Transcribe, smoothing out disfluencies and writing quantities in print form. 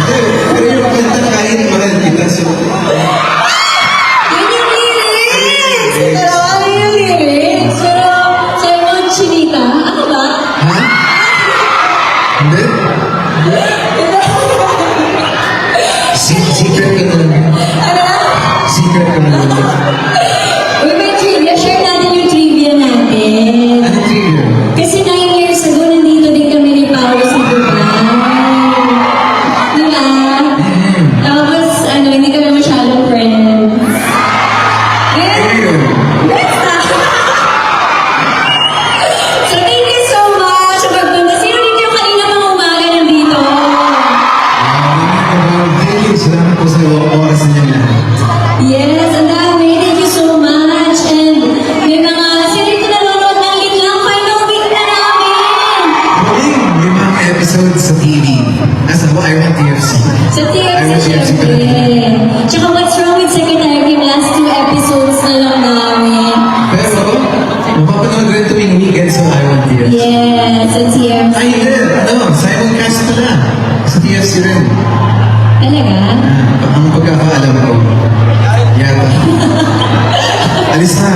Pero yung kanta kahit mahal kita, so... Yun yung lyrics! Pero yung lyrics? Pero sabi mo, chinita? Ano ba? Ha? Hindi? Secret ka na lang. Ano? Secret ka na lang. Uy, may trivia. Share natin yung trivia natin. Ano trigger? Kasi 9 years ago, nandito din kami ni Paolo sa Dubai. Diba? Tapos, hindi kami masyadong friends. Ayun. Next time! So, thank you so much sa pagpunta. Sino din kayo kanina pang umaga nandito? Thank you. Salamat po sa oras niyo lahat. Yes, ang dami. Thank you so much. And may mga sino dito nanonood ng Litlang Final Week na namin. Yung mga episodes sa TV. Nasa ko, I want TFC. Sa I TFC, want TFC pa rin. syempre. Tsaka What's Wrong with Secretary Kim, last 2 episodes na lang namin. Pero, mapapanood rin tuwing weekend sa I want TFC. Yes, sa TFC. Ay, hindi. Simon Cast pala. Sa TFC rin. Talaga? Ang pagkakaalam ko. Yata. Alis na